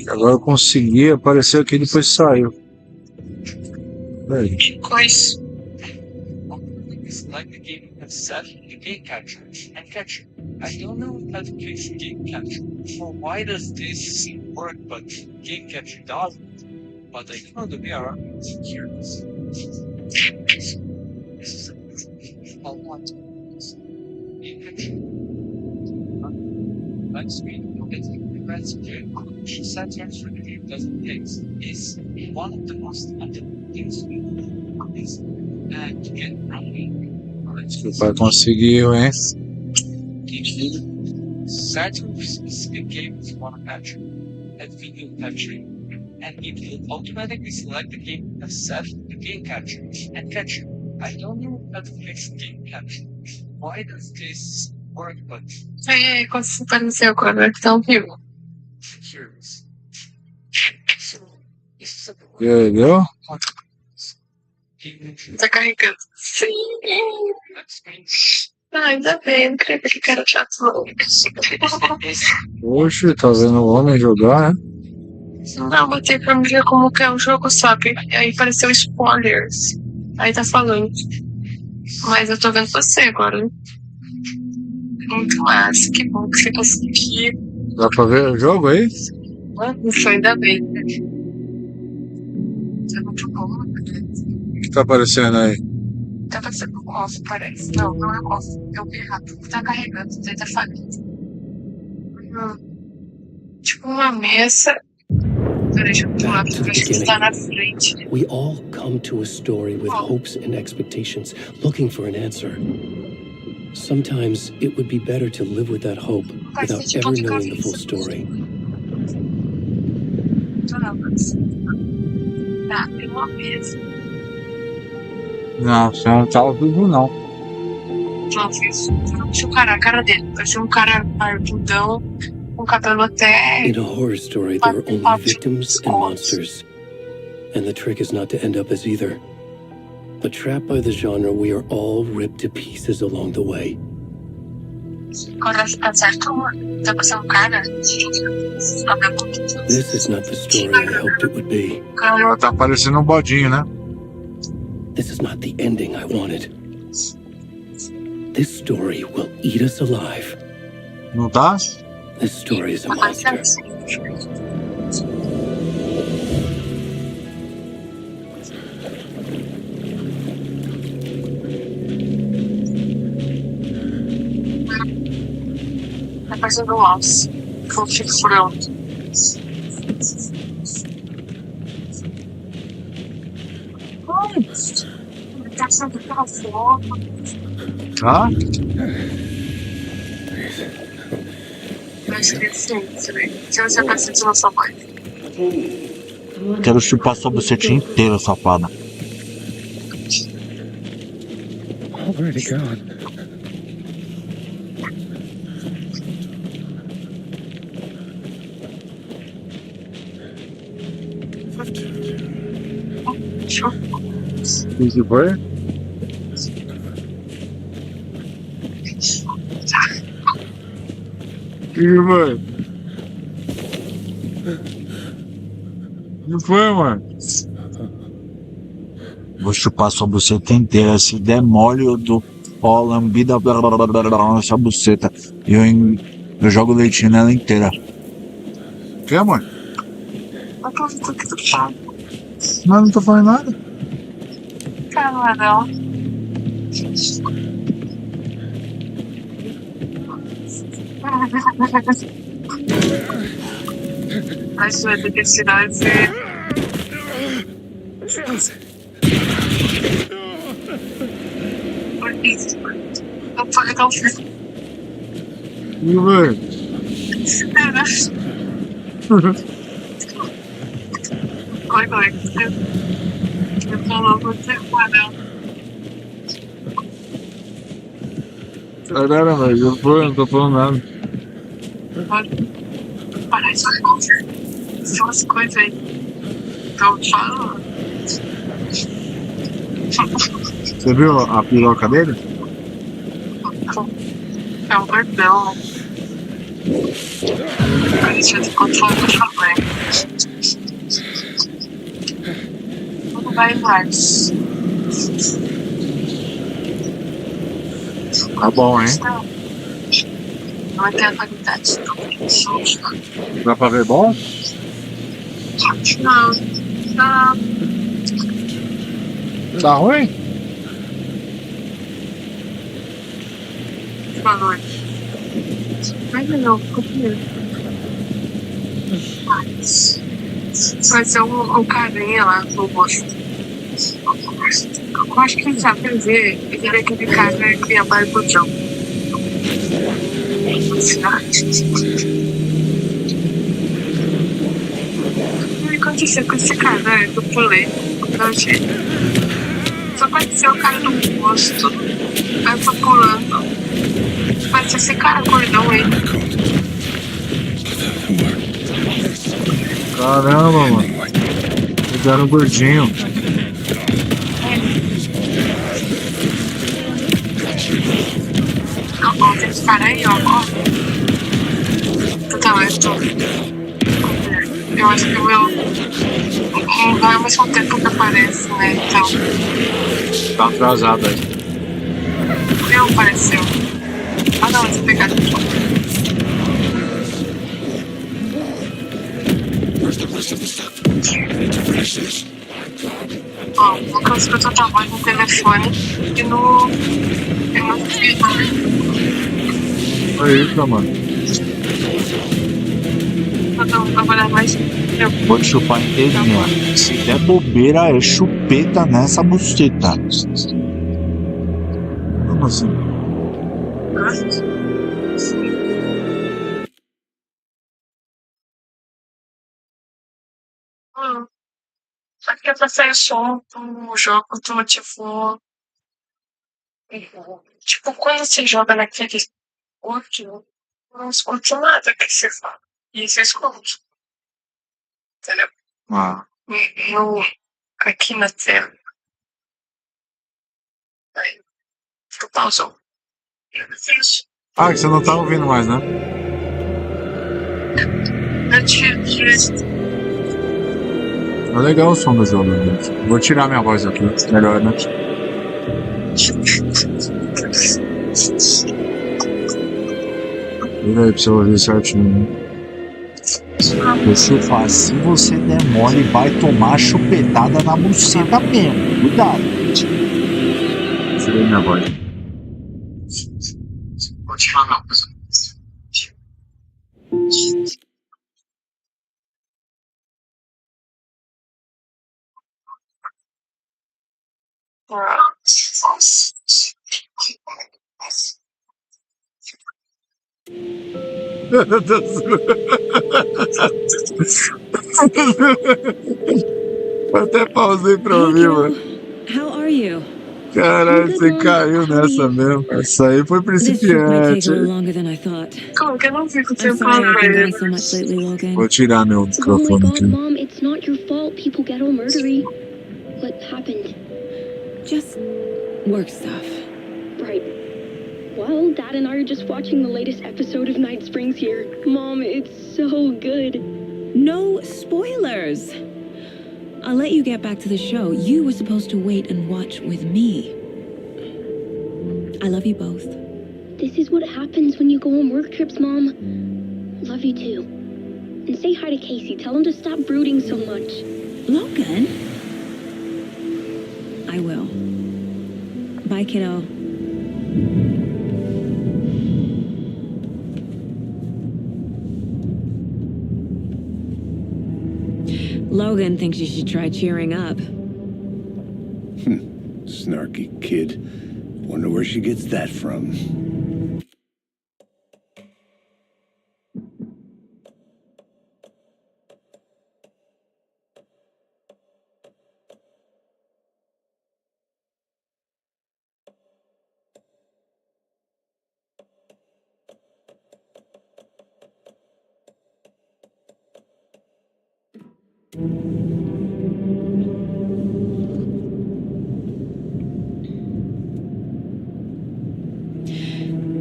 Agora eu consegui, apareceu aqui e depois saiu. Peraí. Que coisa. Like the game itself, the game capture and capture. I don't know how to fix game capture. So why does this work but game capture doesn't? But I know the VR here. This is a lot. Game capture. Let's read. It's the best game. Settings for the game doesn't fix is one of the most important things we do is to get running. O pai conseguiu, hein? Certain specific games want to capture and video capturing, and it will automatically select the game as set the game capture and capture. I don't know how to fix game capture. Why does this work? But Aí, quando você apareceu agora que tá ao vivo. curious. So, this is E aí, deu? Tá carregando. Sim. Ah, ainda bem, não queria ver que cara chato. Oxe, tá vendo o homem jogar, né? Não, botei pra me ver como que é o jogo, sabe? E aí apareceu spoilers. Aí tá falando. Mas eu tô vendo você agora. Muito massa, que bom que você conseguiu. Dá pra ver o jogo aí? Isso, ainda bem. É muito bom. O que tá aparecendo aí? Tá parecendo um off, parece. Não, não é off. Eu vi errado. Tá carregando, tá falhando. Tipo uma mesa. Deixa eu pular, porque eu acho que tá na frente. We all come to a story with hopes and expectations, looking for an answer. Sometimes it would be better to live with that hope without ever knowing the full story. Tá, tem uma mesa. Não, você não tá ao vivo, não. Não, fiz. Deixa o cara, a cara dele. Parecia um cara barbudão, com cabelo até. In a horror story, there are only victims and monsters. And the trick is not to end up as either. But trapped by the genre, we are all ripped to pieces along the way. Quando tá certo, tá parecendo um cara. This is not the story I hoped it would be. Agora tá aparecendo um bodinho, né? This is not the ending I wanted. This story will eat us alive. Não tá? This story is a monster. Tá parecendo um alce. Com chifrão. Tá sendo pela foto. Tá? Acho que sim, se você tá sentindo a sua voz. Quero chupar sua bucetinha inteira, safada. Already gone. O que foi? O que foi? O que foi, mano? Vou chupar sua buceta inteira. Se der mole, eu dou lambida nessa buceta. E eu jogo leitinho nela inteira. O que, mano? Mas não tô falando nada. Cara, não. Acho que vai ter que tirar esse. Por isso. Não pode dar um filho. E velho? Corre. Eu falo, você não. Caralho, velho, não tô falando nada. Parar de fazer umas coisas aí. Então, fala. Você viu a piroca dele? É um gordão. A gente vai ter que controlar o tamanho. vai mais. Tá bom, hein? Vai ter a qualidade do som. Dá pra ver bom? Não, tá. Tá ruim? Boa noite. Ai, não, ficou primeiro. Vai ser um carinha lá no rosto. Eu acho que ele sabe ver. Ele é aquele cara que ia para o chão. O que aconteceu com esse cara do pulei? Eu achei. Só apareceu o cara do rosto. Aí eu tô pulando. Parece esse cara gordão aí. Caramba, mano. Pegaram um gordinho. Ó, tem esse cara aí, ó. Então, eu acho que o meu. Não é ao mesmo tempo que aparece, né? Então. Tá atrasado aí. Não apareceu. Ah, não, deixa eu pegar aqui. Ó, no caso que eu tô trabalhando no telefone e no. Eu não consegui também. Olha isso, mano. Eu tô trabalhando mais. Vou te chupar inteirinho, ó. Se der bobeira, é chupeta nessa buceta. Como assim? Só que é pra sair som do jogo automotivo. Tipo, quando você joga naquele último, não escuto nada que você fala. E você escuta. Entendeu? Ah, No, aqui na tela. Aí, tu pausou. ah, que você não tá ouvindo mais, né? Eu tiro. É legal o som do jogo, gente. Vou tirar minha voz aqui. Melhor, né? Vira aí pra você ouvir certinho. Vou chupar. Se você der mole, vai tomar chupetada na buceta mesmo. Cuidado. Tirei minha voz. Vou te falar uma coisa. Até pausei pra ouvir, mano. How are you? Caralho, você caiu nessa mesmo. Essa aí foi This trip might take principiante. a little longer than I thought. Como que eu não fico I'm sem sorry I've been gone so falar? much lately, Logan. Vou tirar meu Oh my microfone god, aqui. Mom, it's not your fault people get all murdery. What happened? Just work stuff. Right. Well, Dad and I are just watching the latest episode of Night Springs here. Mom, it's so good. No spoilers! I'll let you get back to the show. You were supposed to wait and watch with me. I love you both. This is what happens when you go on work trips, Mom. Love you too. And say hi to Casey. Tell him to stop brooding so much. Logan? I will. Bye, kiddo. Logan thinks you should try cheering up. Snarky kid. Wonder where she gets that from.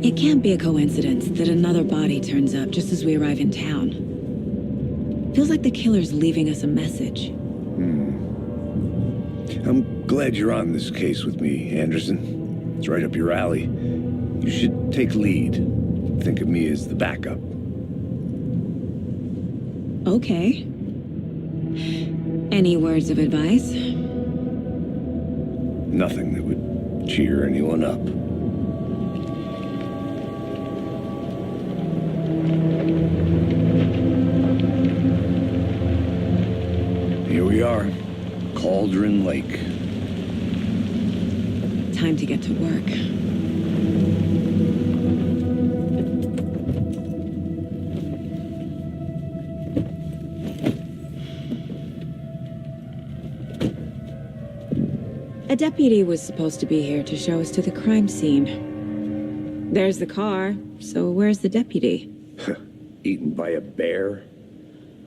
It can't be a coincidence that another body turns up just as we arrive in town. Feels like the killer's leaving us a message. I'm glad you're on this case with me, Anderson. It's right up your alley. You should take lead. Think of me as the backup. Okay. Any words of advice? Nothing that would cheer anyone up. Here we are, Cauldron Lake. Time to get to work. A deputy was supposed to be here to show us to the crime scene. There's the car, so where's the deputy? Eaten by a bear?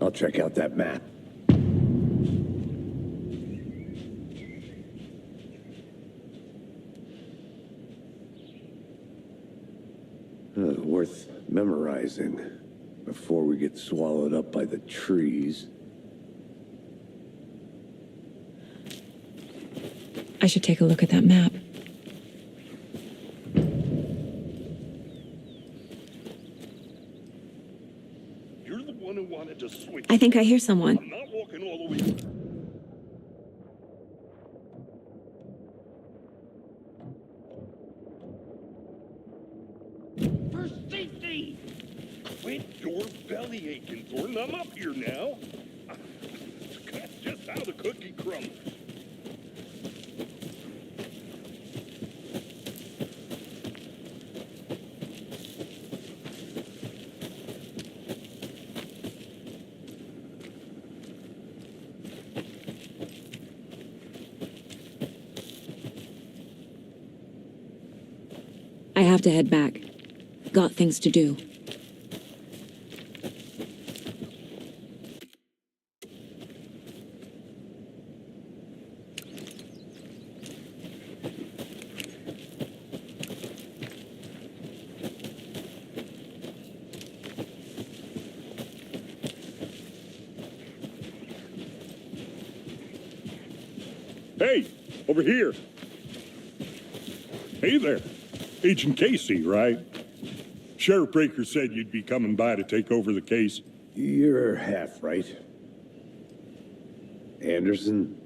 I'll check out that map. Worth memorizing before we get swallowed up by the trees. I should take a look at that map. You're the one who wanted to switch. I think I hear someone. I'm not walking all the way. For safety! Quit your belly aching, Thornton. I'm up here now. That's just how the cookie crumbles. I have to head back. Got things to do. Hey, over here. Hey there. Agent Casey, right? Sheriff Breaker said you'd be coming by to take over the case. You're half right. Anderson?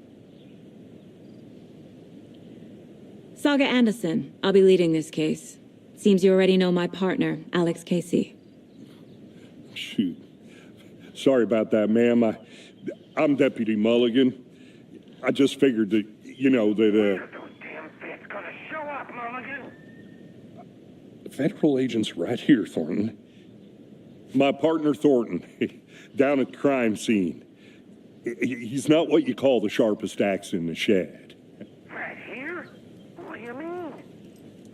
Saga Anderson. I'll be leading this case. Seems you already know my partner, Alex Casey. Shoot. Sorry about that, ma'am. I'm Deputy Mulligan. I just figured that, you know, that, Those damn feds gonna show up, Mulligan. the federal agent's right here, Thornton. My partner, Thornton, down at the crime scene. He's not what you call the sharpest axe in the shed. Right here? What do you mean?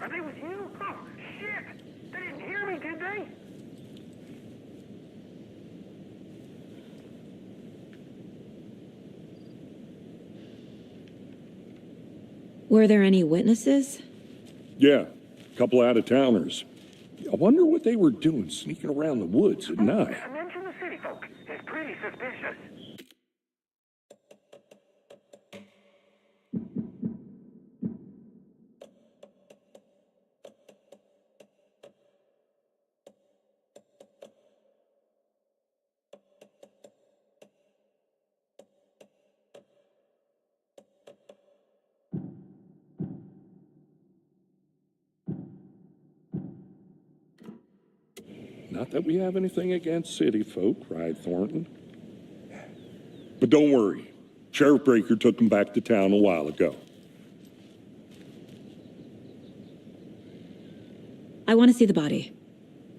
Are they with you? Oh, shit! They didn't hear me, did they? Were there any witnesses? Yeah, a couple out-of-towners. I wonder what they were doing sneaking around the woods at night. Mention the city folk. It's pretty suspicious. Not that we have anything against city folk, right, Thornton? But don't worry. Sheriff Breaker took them back to town a while ago. I want to see the body.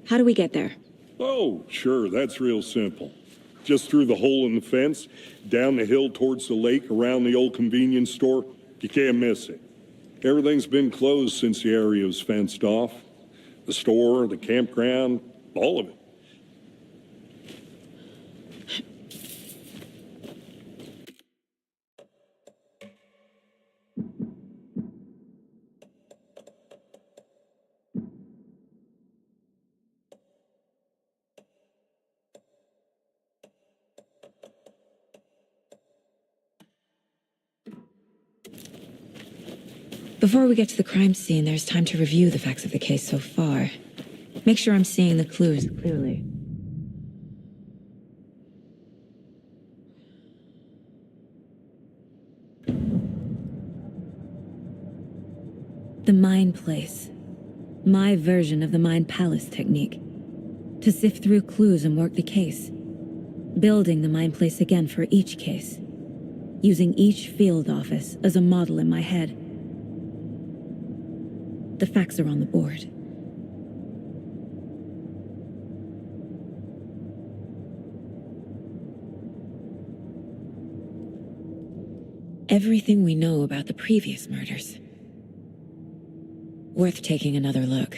How do we get there? Oh, sure, that's real simple. Just through the hole in the fence, down the hill towards the lake, around the old convenience store. You can't miss it. Everything's been closed since the area was fenced off. The store, the campground, all of it. Before we get to the crime scene, there's time to review the facts of the case so far. Make sure I'm seeing the clues clearly. The Mind Place. My version of the Mind Palace technique. To sift through clues and work the case. Building the Mind Place again for each case. Using each field office as a model in my head. The facts are on the board. Everything we know about the previous murders. Worth taking another look.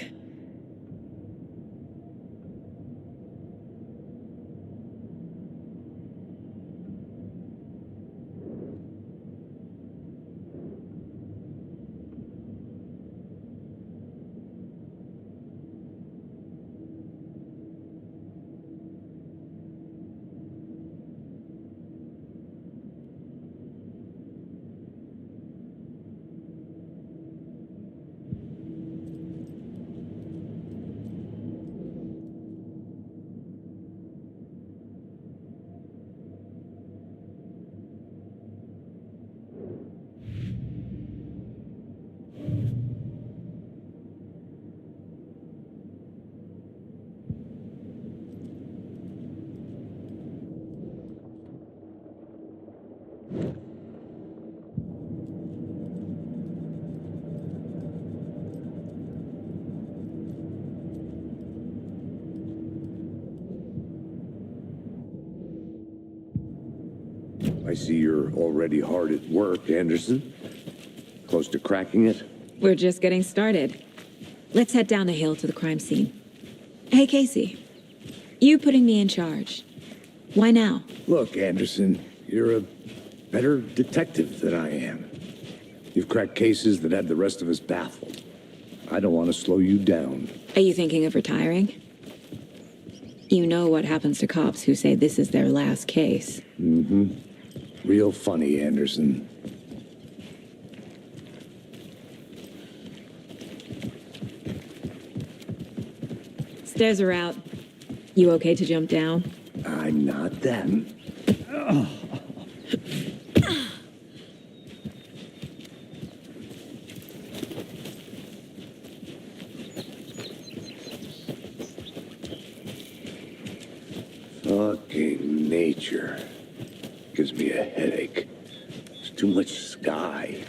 I see you're already hard at work, Anderson. Close to cracking it? We're just getting started. Let's head down the hill to the crime scene. Hey, Casey. You putting me in charge. Why now? Look, Anderson, you're a better detective than I am. You've cracked cases that had the rest of us baffled. I don't want to slow you down. Are you thinking of retiring? You know what happens to cops who say this is their last case. Mm-hmm. Real funny, Anderson. Stairs are out. You okay to jump down? I'm not them. Fucking nature. Gives me a headache. There's too much sky.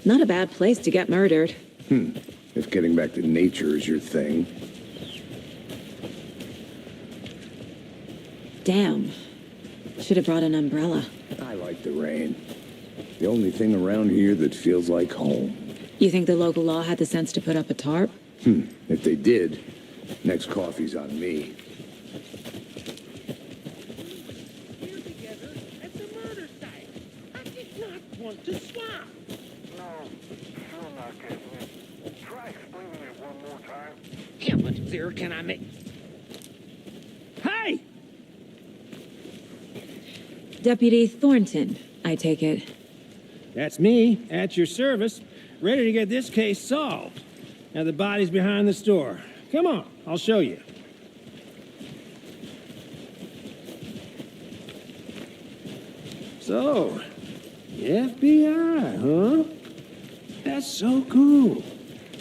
Not a bad place to get murdered. If getting back to nature is your thing. Damn. Should have brought an umbrella. I like the rain. The only thing around here that feels like home. You think the local law had the sense to put up a tarp? If they did, next coffee's on me. We're together at the murder site. I did not want to swap. No, still not getting it. Try explaining it one more time. How much clearer can I make? Hey! Deputy Thornton, I take it. That's me, at your service, ready to get this case solved. Now the body's behind the store. Come on, I'll show you. So, the FBI, huh? That's so cool.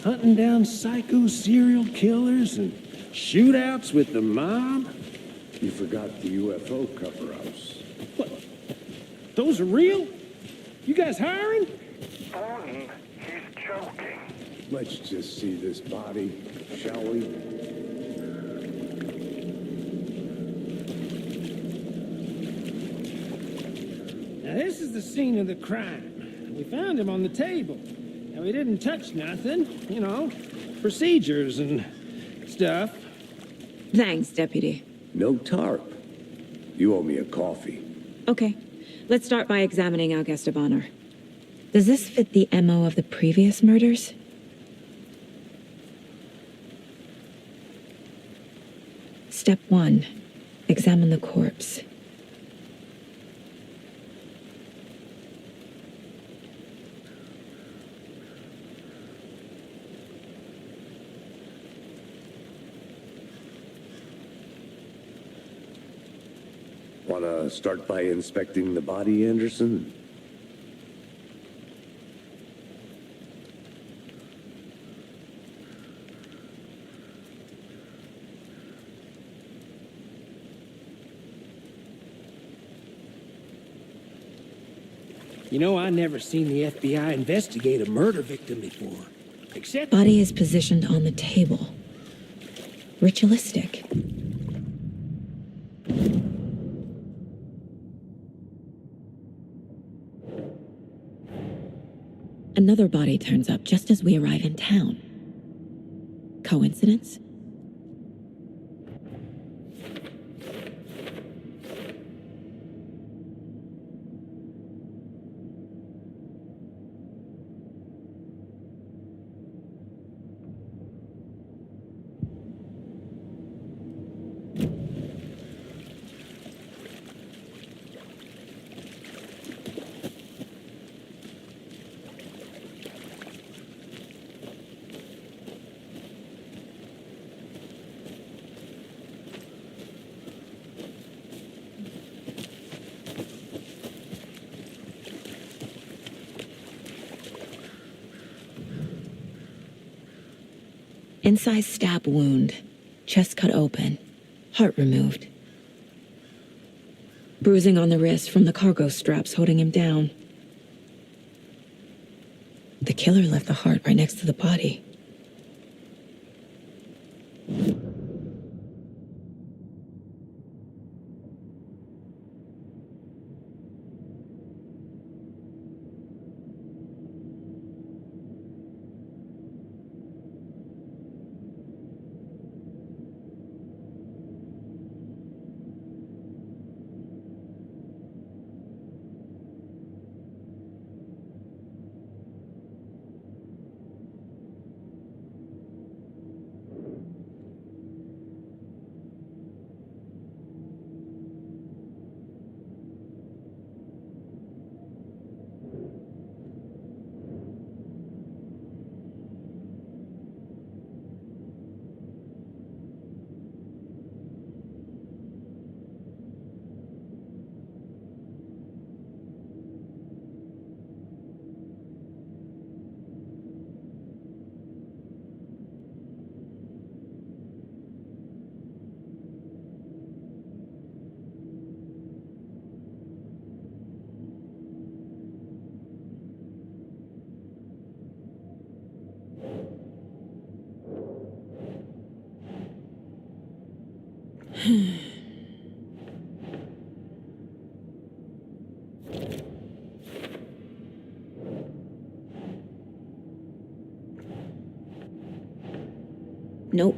Hunting down psycho serial killers and shootouts with the mob. You forgot the UFO cover-ups. What? Those are real? You guys hiring? Thornton, he's joking. Let's just see this body, shall we? Now this is the scene of the crime. We found him on the table. Now we didn't touch nothing, you know, procedures and stuff. Thanks, Deputy. No tarp. You owe me a coffee. Okay. Let's start by examining our guest of honor. Does this fit the MO of the previous murders? Step 1. Examine the corpse. Wanna start by inspecting the body, Anderson? You know, I never seen the FBI investigate a murder victim before. Except... Body is positioned on the table. Ritualistic. Another body turns up just as we arrive in town. Coincidence? Incised stab wound, chest cut open, heart removed. Bruising on the wrist from the cargo straps holding him down. The killer left the heart right next to the body. Nope.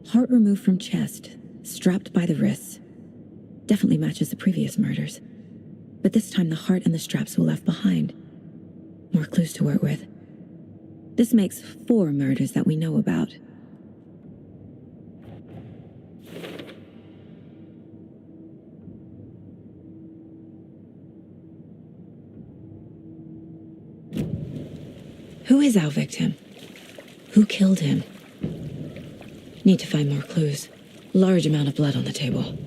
Heart removed from chest, strapped by the wrists. Definitely matches the previous murders. But this time the heart and the straps were left behind. More clues to work with. This makes 4 murders that we know about. Who is our victim? Who killed him? Need to find more clues. Large amount of blood on the table.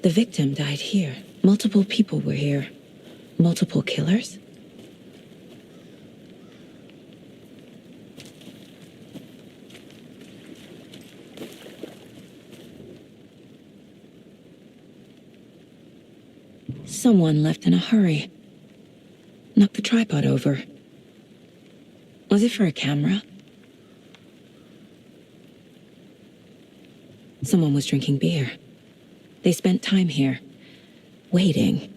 The victim died here. Multiple people were here. Multiple killers? Someone left in a hurry. Knocked the tripod over. Was it for a camera? Someone was drinking beer. They spent time here, waiting.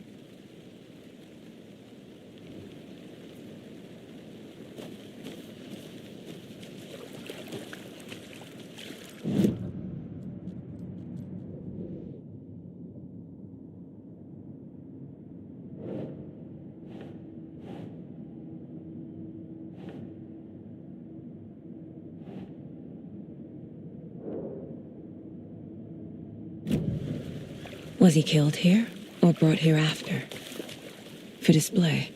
Was he killed here or brought here after? For display?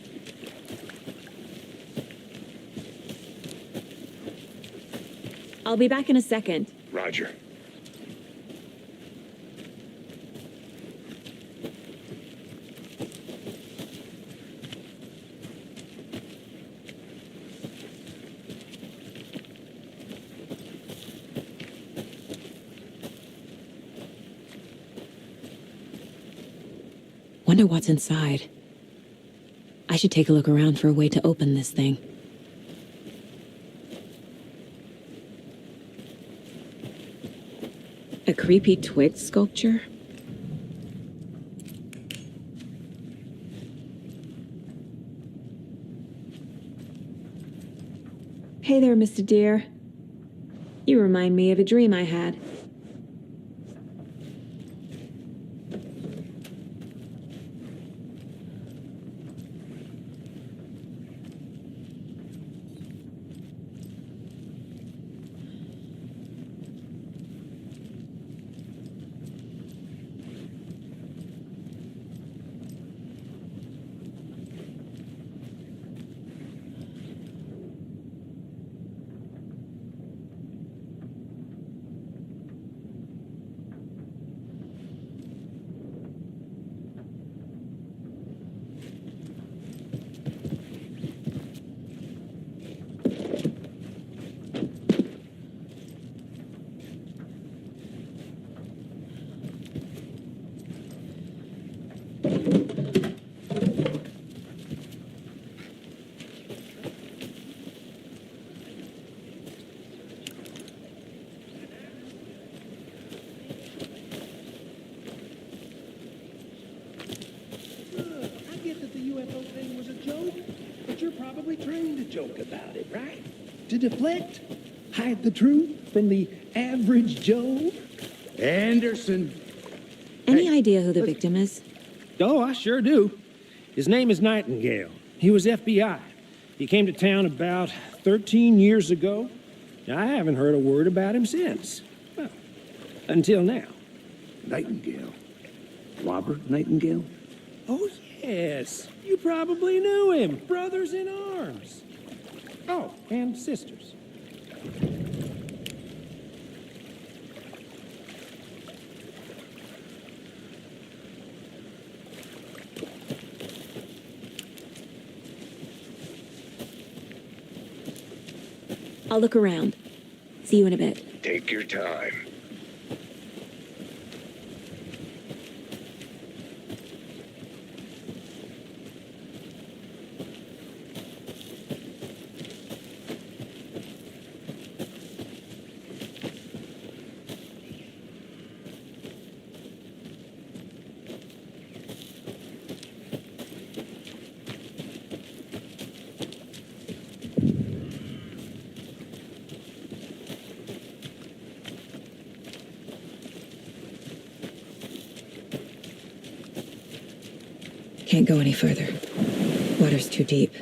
I'll be back in a second. Roger. Wonder what's inside. I should take a look around for a way to open this thing. A creepy twig sculpture? Hey there, Mr. Deer. You remind me of a dream I had. I get that the UFO thing was a joke, but you're probably trained to joke about it, right? To deflect, hide the truth from the average Joe. Anderson. Any idea who the victim is? Oh, I sure do. His name is Nightingale. He was FBI. He came to town about 13 years ago. I haven't heard a word about him since. Well, until now. Nightingale. Robert Nightingale? Oh, yes. You probably knew him. Brothers in arms. Oh, and sisters. I'll look around. See you in a bit. Take your time. Can't go any further. Water's too deep.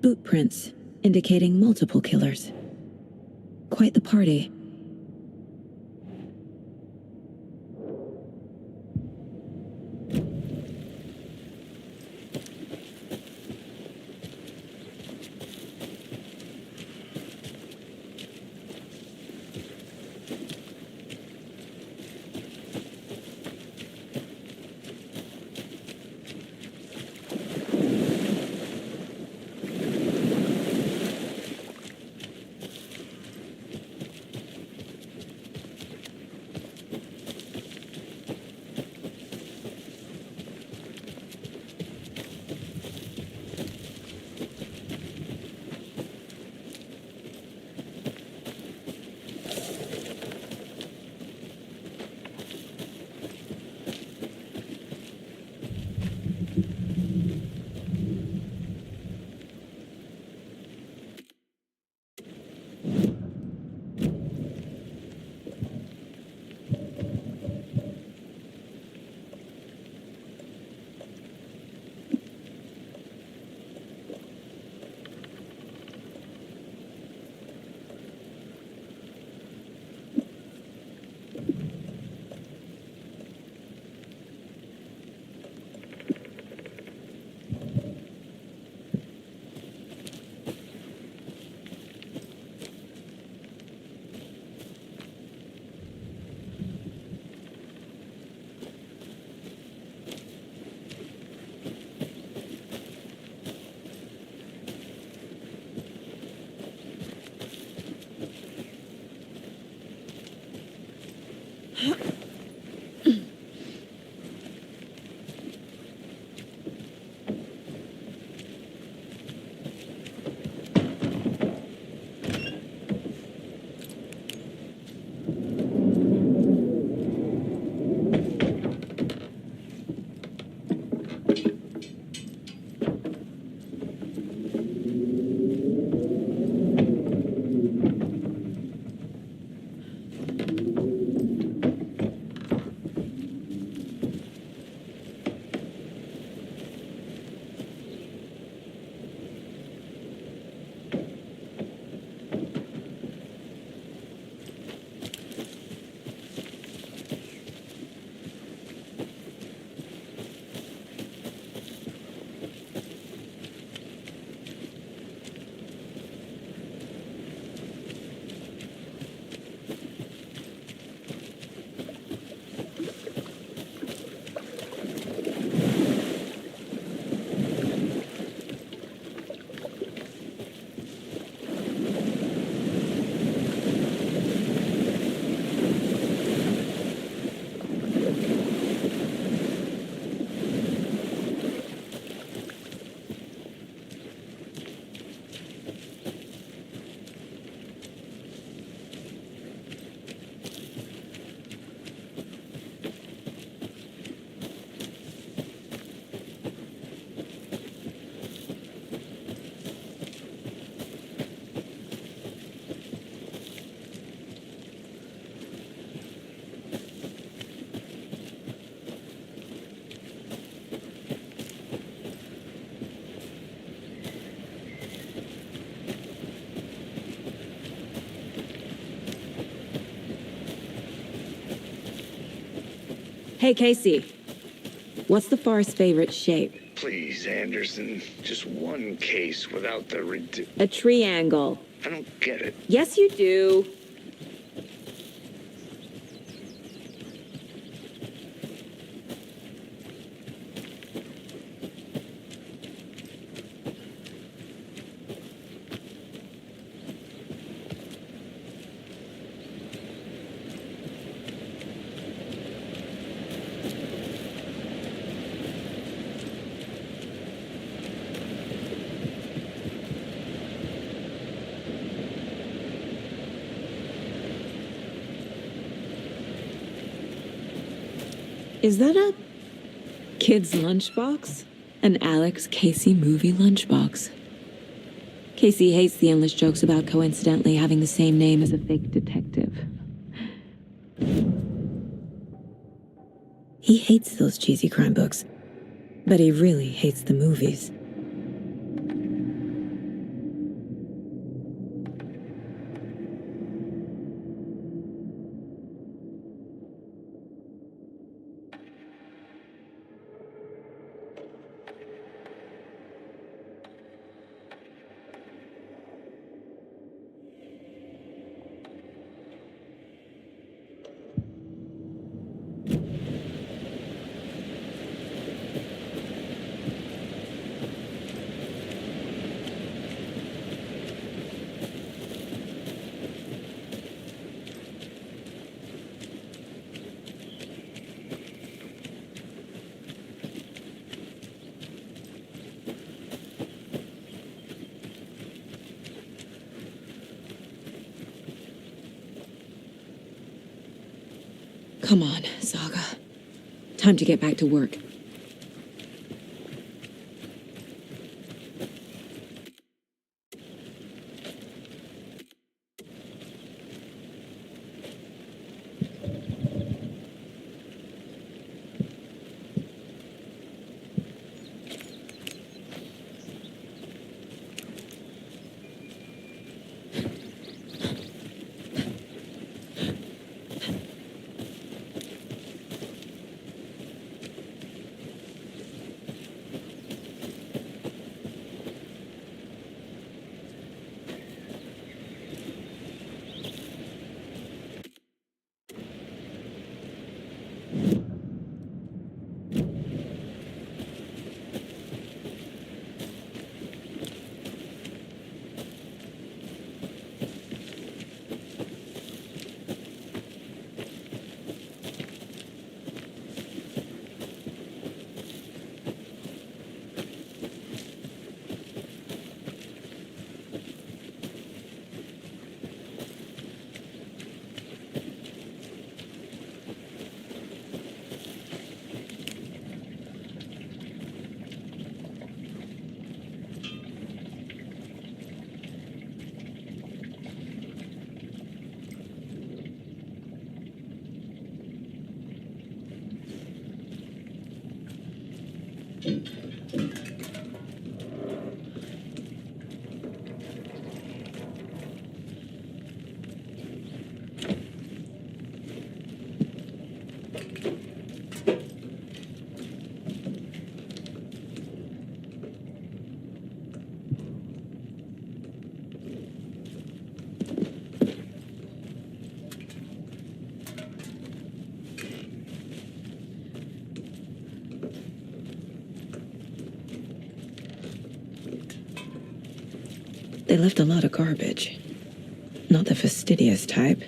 Boot prints indicating multiple killers. Quite the party. Hey, Casey. What's the far's favorite shape? Please, Anderson. Just one case without the A triangle. I don't get it. Yes, you do. Is that a kid's lunchbox? An Alex Casey movie lunchbox. Casey hates the endless jokes about coincidentally having the same name as a fake detective. He hates those cheesy crime books, but he really hates the movies. Come on, Saga. Time to get back to work. They left a lot of garbage. Not the fastidious type.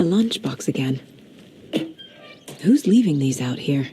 A lunchbox again. Who's leaving these out here?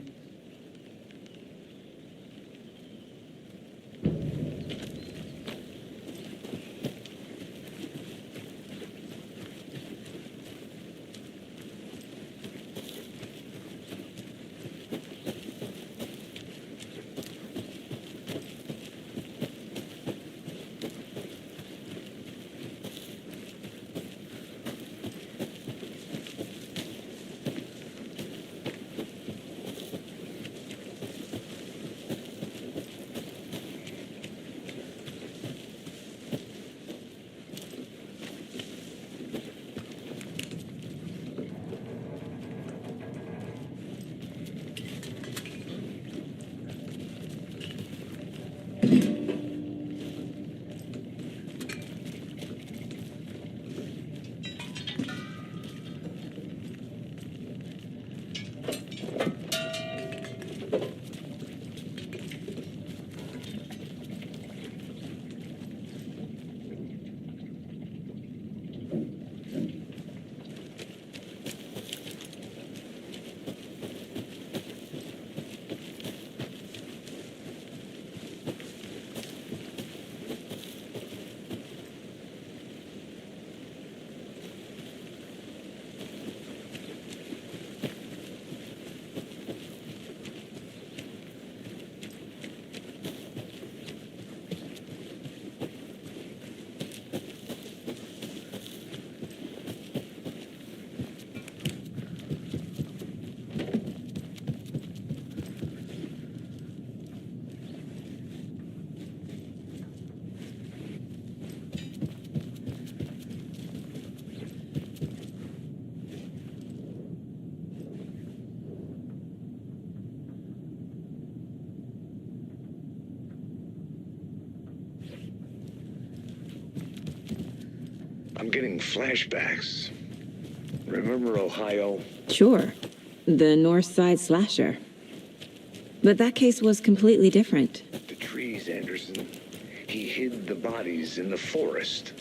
I'm getting flashbacks. Remember Ohio? Sure. The North Side slasher. But that case was completely different. The trees, Anderson. He hid the bodies in the forest.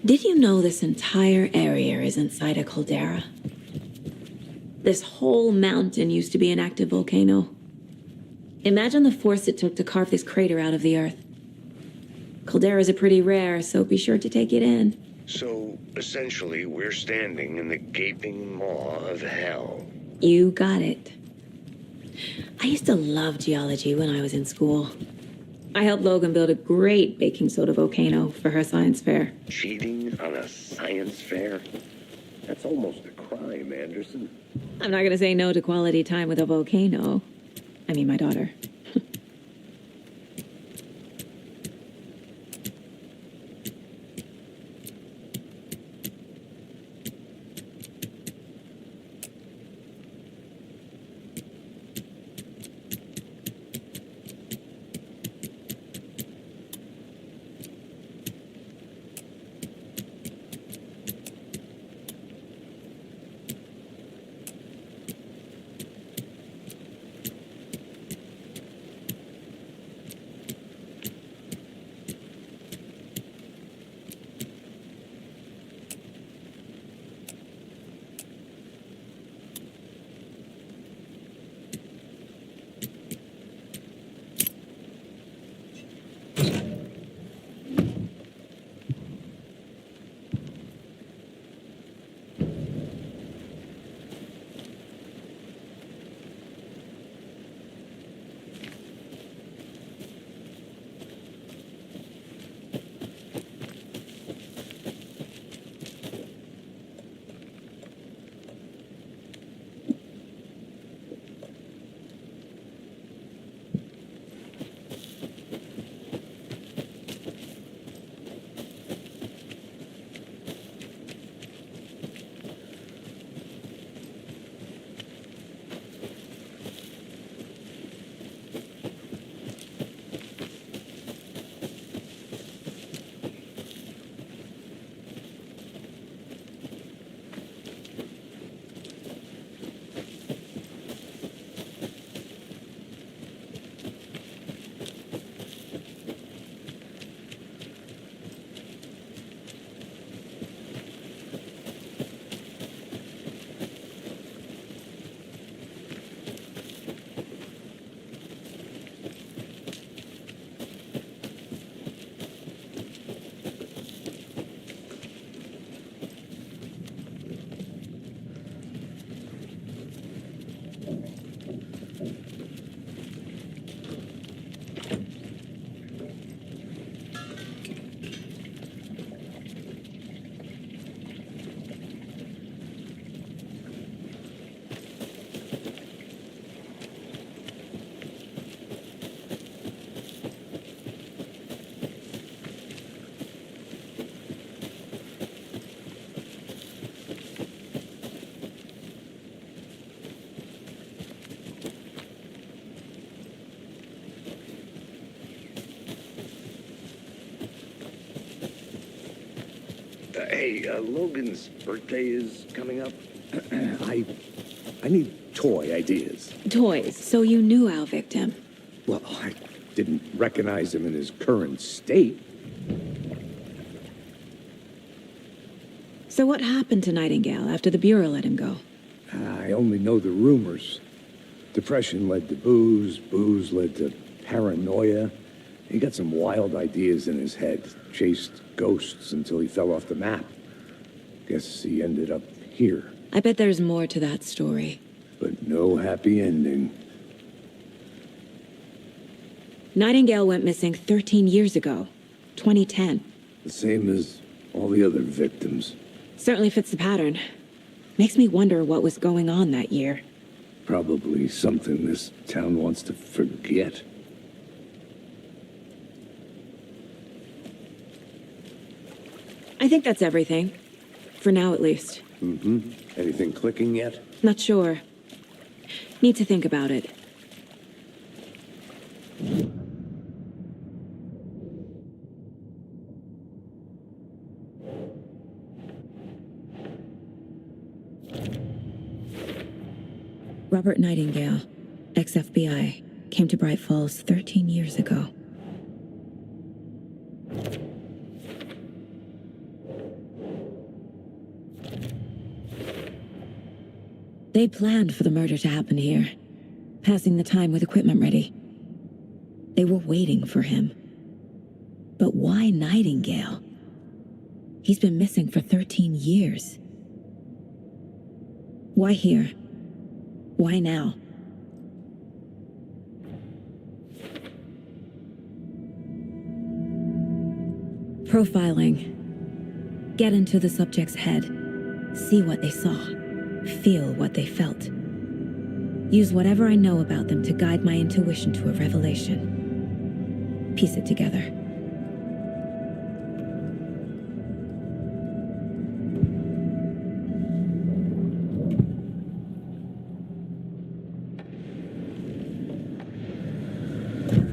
Did you know this entire area is inside a caldera? This whole mountain used to be an active volcano. Imagine the force it took to carve this crater out of the earth. Calderas are pretty rare, so be sure to take it in. So, essentially, we're standing in the gaping maw of hell. You got it. I used to love geology when I was in school. I helped Logan build a great baking soda volcano for her science fair. Cheating on a science fair? That's almost a crime, Anderson. I'm not gonna say no to quality time with a volcano. I mean, my daughter. Hey, Logan's birthday is coming up. I need toy ideas. Toys, so you knew our victim. Well, I didn't recognize him in his current state. So what happened to Nightingale after the Bureau let him go? I only know the rumors. Depression led to booze, booze led to paranoia. He got some wild ideas in his head, chased ghosts until he fell off the map. Guess he ended up here. I bet there's more to that story. But no happy ending. Nightingale went missing 13 years ago, 2010. The same as all the other victims. Certainly fits the pattern. Makes me wonder what was going on that year. Probably something this town wants to forget. I think that's everything. For now, at least. Mm-hmm. Anything clicking yet? Not sure. Need to think about it. Robert Nightingale, ex-FBI, came to Bright Falls 13 years ago. They planned for the murder to happen here, passing the time with equipment ready. They were waiting for him. But why Nightingale? He's been missing for 13 years. Why here? Why now? Profiling. Get into the subject's head. See what they saw. Feel what they felt. Use whatever I know about them to guide my intuition to a revelation. Piece it together.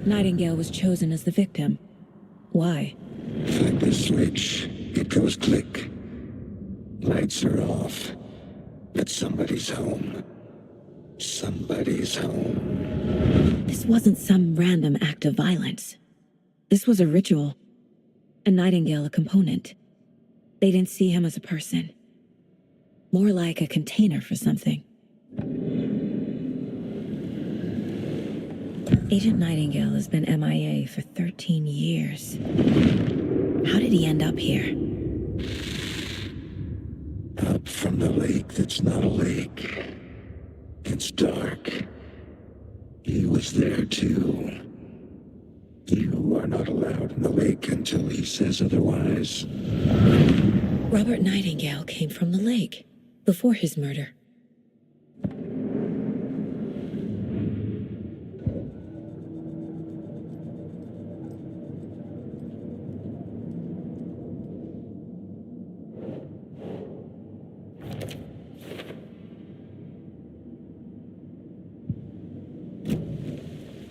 Nightingale was chosen as the victim. Why? Flip the switch. It goes click. Lights are off. But somebody's home. Somebody's home. This wasn't some random act of violence. This was a ritual. And Nightingale a component. They didn't see him as a person. More like a container for something. Agent Nightingale has been MIA for 13 years. How did he end up here? Up from the lake that's not a lake. It's dark. He was there too. You are not allowed in the lake until he says otherwise. Robert Nightingale came from the lake, before his murder.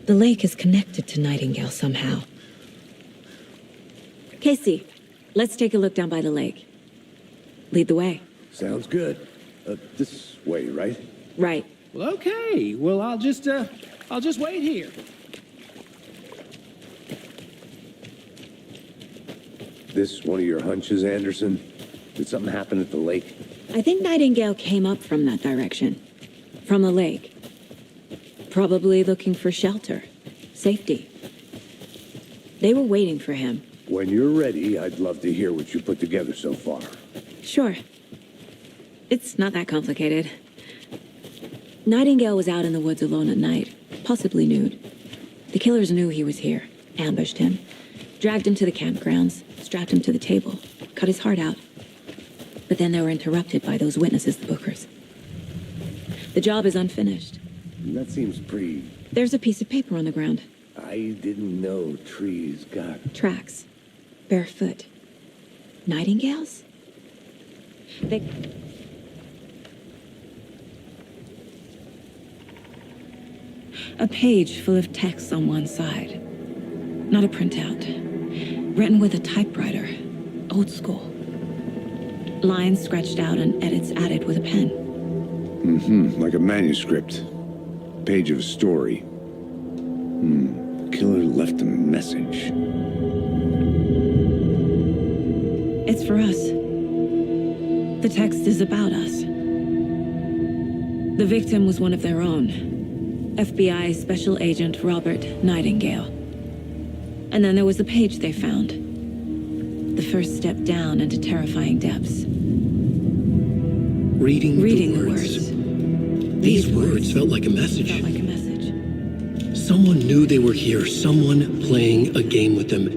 The lake is connected to Nightingale somehow. Casey, let's take a look down by the lake. Lead the way. Sounds good. This way, right? Right. Well, okay. Well, I'll just wait here. This one of your hunches, Anderson? Did something happen at the lake? I think Nightingale came up from that direction. From the lake. Probably looking for shelter. Safety. They were waiting for him. When you're ready, I'd love to hear what you put together so far. Sure. It's not that complicated. Nightingale was out in the woods alone at night, possibly nude. The killers knew he was here, ambushed him, dragged him to the campgrounds, strapped him to the table, cut his heart out. But then they were interrupted by those witnesses, the Bookers. The job is unfinished. That seems pretty... There's a piece of paper on the ground. I didn't know trees got... Tracks. Barefoot. Nightingales? They... A page full of text on one side. Not a printout. Written with a typewriter. Old school. Lines scratched out and edits added with a pen. Like a manuscript. Page of a story. The killer left a message. It's for us. The text is about us. The victim was one of their own. FBI Special Agent Robert Nightingale. And then there was the page they found. The first step down into terrifying depths. Reading the words. These words felt like a message. Someone knew they were here. Someone playing a game with them.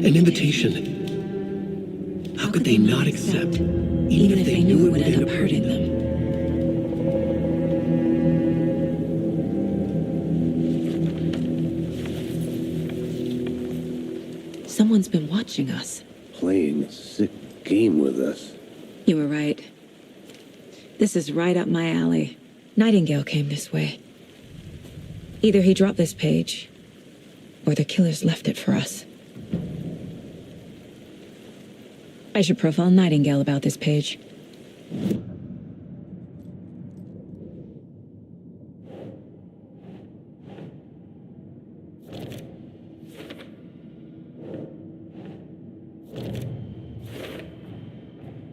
An invitation. How could they not accept, even if they knew it would end up hurting them? Someone's been watching us. Playing a sick game with us. You were right. This is right up my alley. Nightingale came this way. Either he dropped this page, or the killers left it for us. I should profile Nightingale about this page.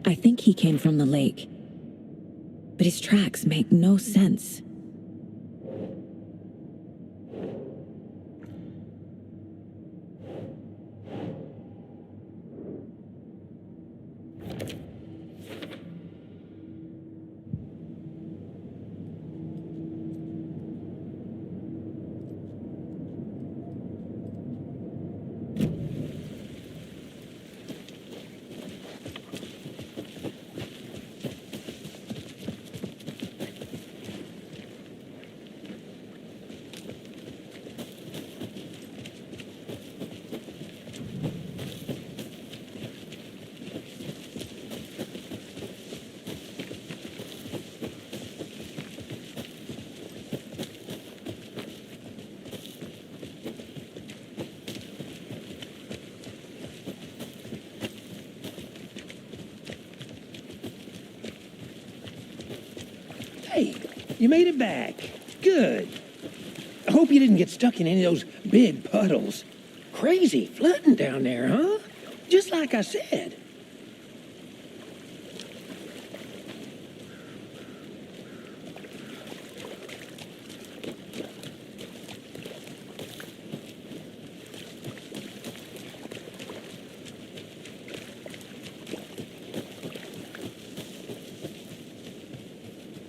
I think he came from the lake. But his tracks make no sense. Hey, you made it back. Good. I hope you didn't get stuck in any of those big puddles. Crazy flooding down there, huh? Just like I said.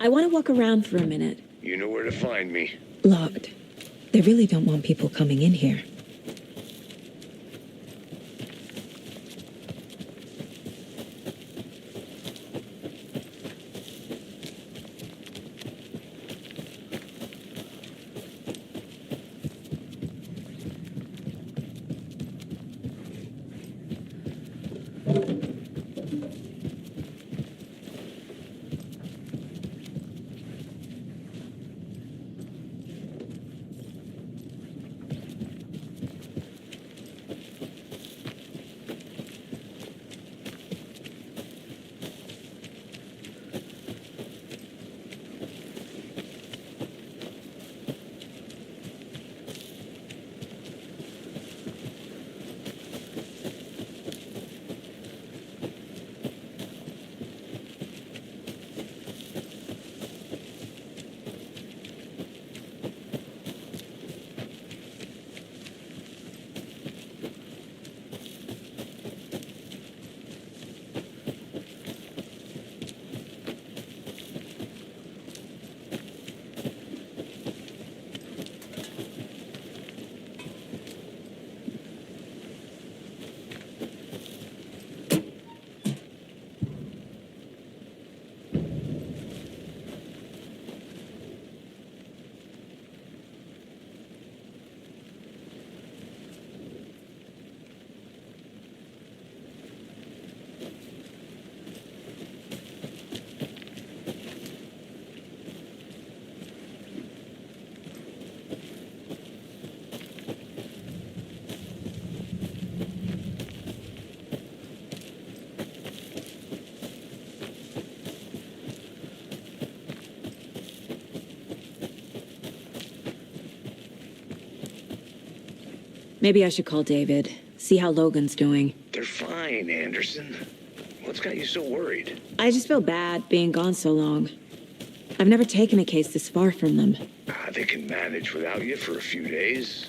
I want to walk around for a minute. You know where to find me. Locked. They really don't want people coming in here. Maybe I should call David, see how Logan's doing. They're fine, Anderson. What's got you so worried? I just feel bad being gone so long. I've never taken a case this far from them. They can manage without you for a few days.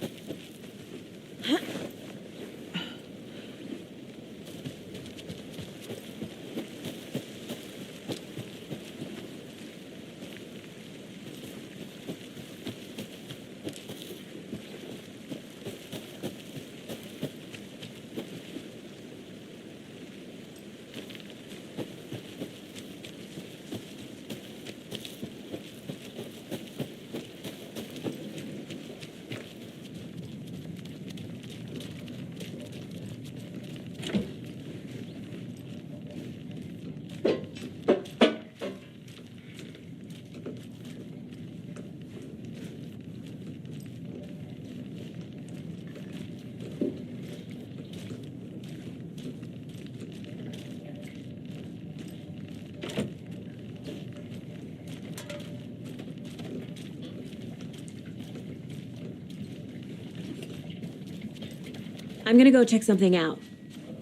I'm gonna go check something out.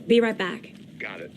Be right back. Got it.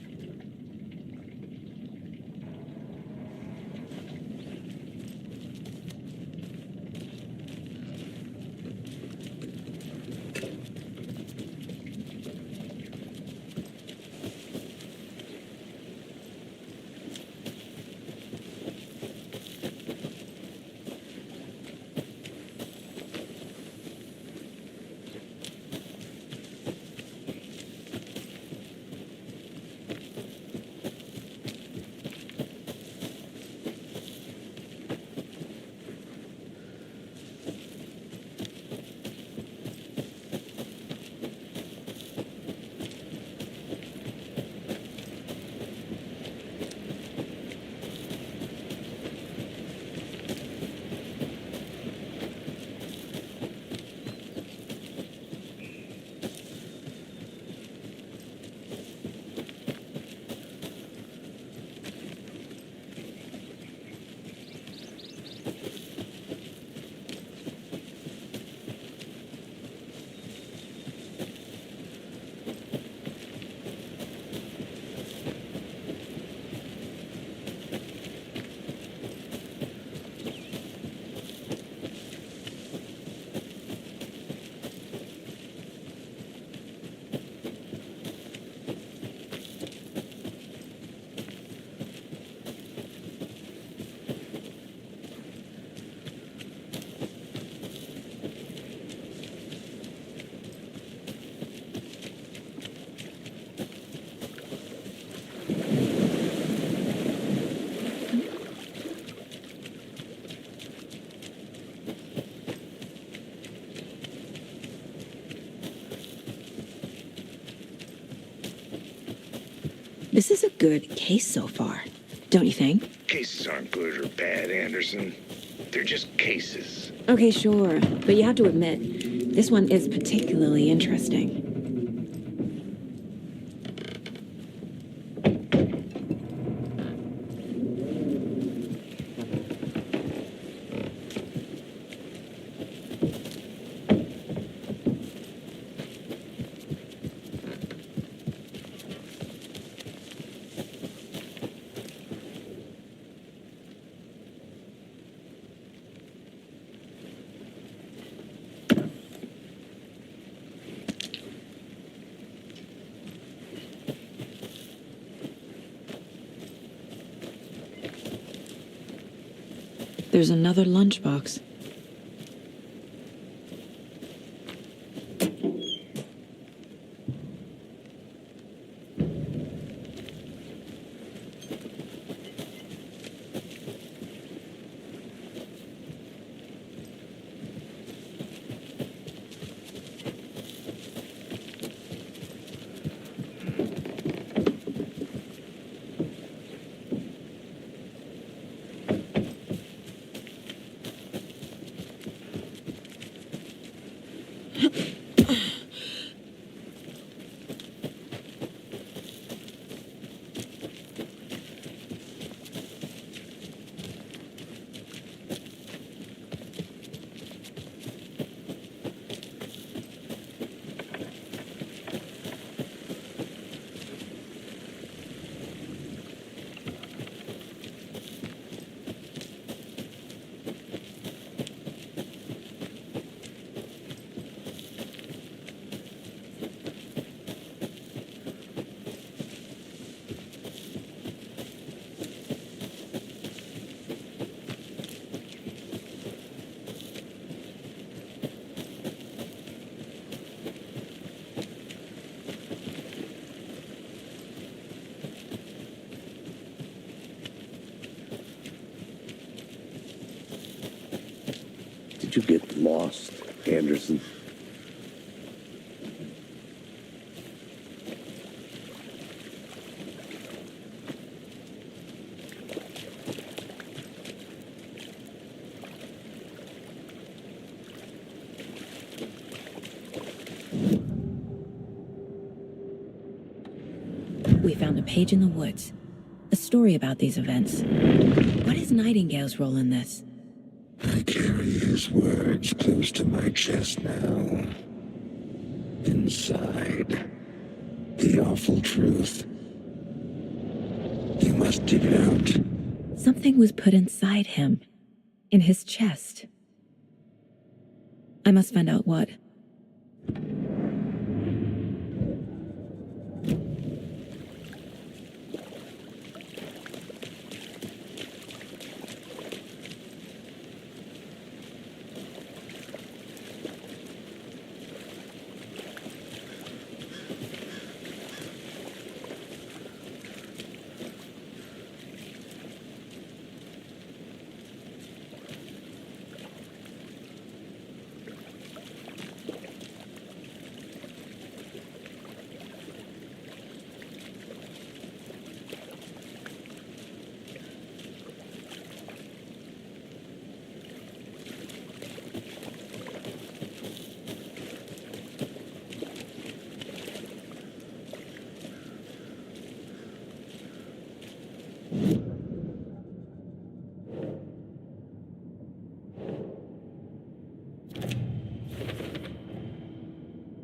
This is a good case so far, don't you think? Cases aren't good or bad, Anderson. They're just cases. Okay, sure. But you have to admit, this one is particularly interesting. There's another lunchbox. Did you get lost, Anderson? We found a page in the woods. A story about these events. What is Nightingale's role in this? I carry his words close to my chest now. Inside, the awful truth. You must dig it out. Something was put inside him. In his chest. I must find out what.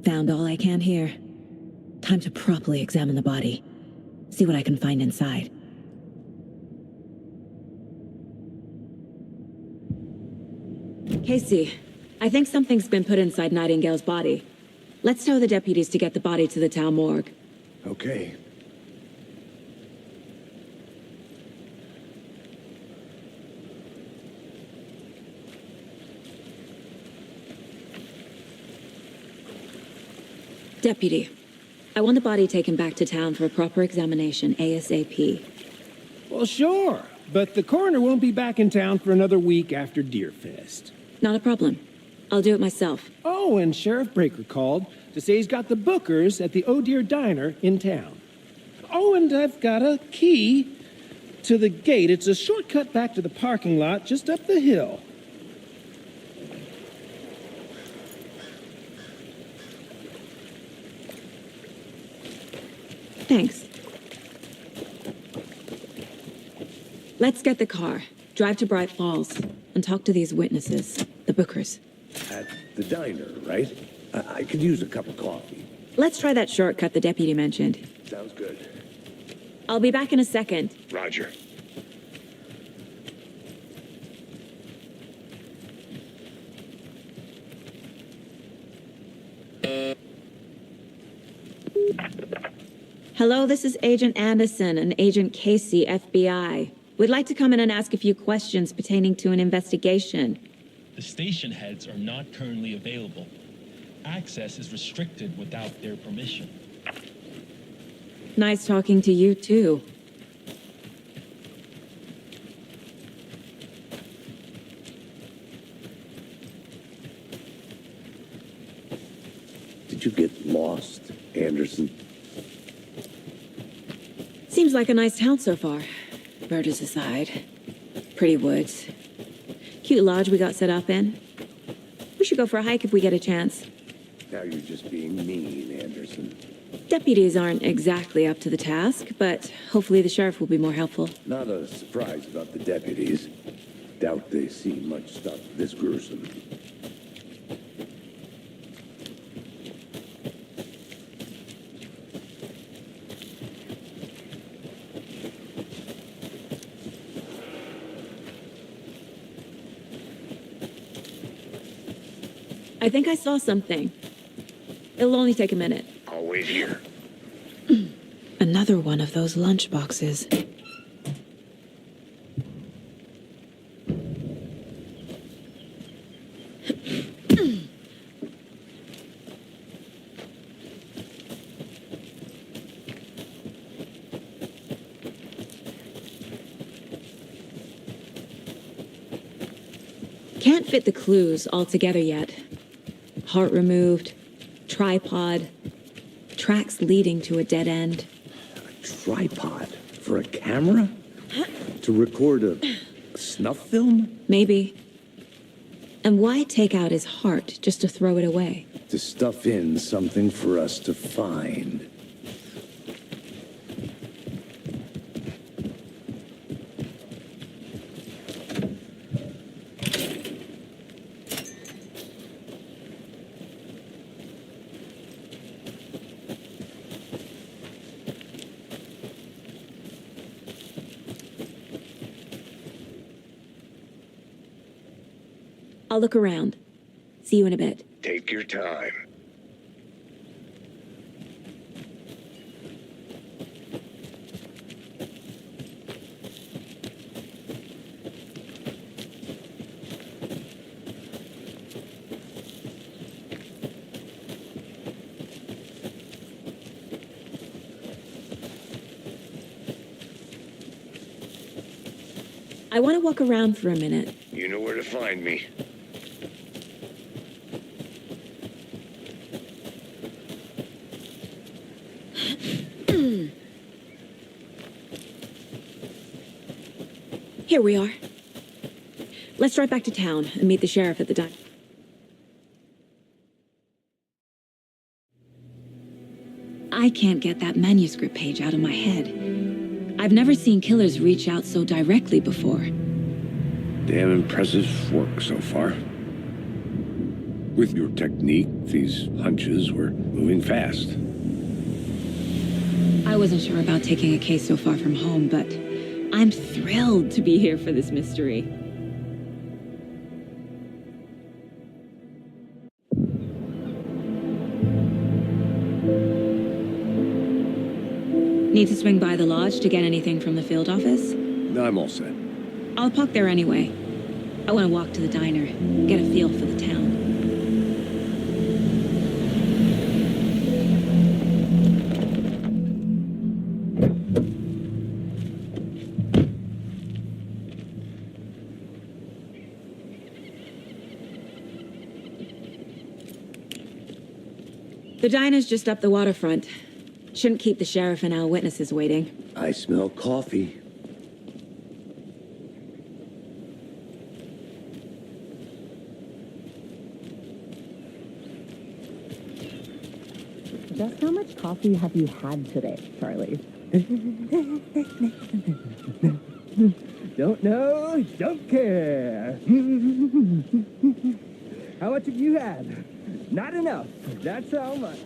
Found all I can here. Time to properly examine the body. See what I can find inside. Casey, I think something's been put inside Nightingale's body. Let's tell the deputies to get the body to the town morgue. Okay. Deputy, I want the body taken back to town for a proper examination ASAP. Well, sure, but the coroner won't be back in town for another week after Deerfest. Not a problem. I'll do it myself. Oh, and Sheriff Breaker called to say he's got the Bookers at the Oh Deer Diner in town. Oh, and I've got a key to the gate. It's a shortcut back to the parking lot just up the hill. Thanks. Let's get the car, drive to Bright Falls, and talk to these witnesses, the Bookers. At the diner, right? I could use a cup of coffee. Let's try that shortcut the deputy mentioned. Sounds good. I'll be back in a second. Roger. Hello, this is Agent Anderson and Agent Casey, FBI. We'd like to come in and ask a few questions pertaining to an investigation. The station heads are not currently available. Access is restricted without their permission. Nice talking to you, too. Did you get lost, Anderson? Seems like a nice town so far. Murders aside. Pretty woods. Cute lodge we got set up in. We should go for a hike if we get a chance. Now you're just being mean, Anderson. Deputies aren't exactly up to the task, but hopefully the sheriff will be more helpful. Not a surprise about the deputies. Doubt they see much stuff this gruesome. I think I saw something. It'll only take a minute. I'll wait here. Another one of those lunch boxes. Can't fit the clues all together yet. Heart removed, tripod, tracks leading to a dead end. A tripod? For a camera? To record a snuff film? Maybe. And why take out his heart just to throw it away? To stuff in something for us to find. I'll look around. See you in a bit. Take your time. I want to walk around for a minute. You know where to find me. Here we are. Let's drive back to town and meet the sheriff at the diner. I can't get that manuscript page out of my head. I've never seen killers reach out so directly before. Damn impressive work so far. With your technique, these hunches were moving fast. I wasn't sure about taking a case so far from home, but I'm thrilled to be here for this mystery. Need to swing by the lodge to get anything from the field office? I'm all set. I'll park there anyway. I want to walk to the diner, get a feel for the town. The diner's just up the waterfront. Shouldn't keep the sheriff and our witnesses waiting. I smell coffee. Just how much coffee have you had today, Charlie? Don't know, don't care. How much have you had? Not enough. That's how much.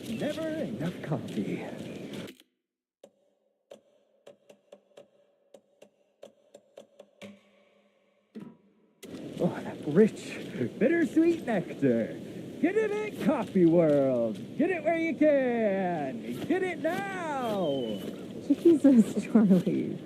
Never enough coffee. Oh, that rich, bittersweet nectar. Get it at Coffee World. Get it where you can. Get it now. Jesus, Charlie.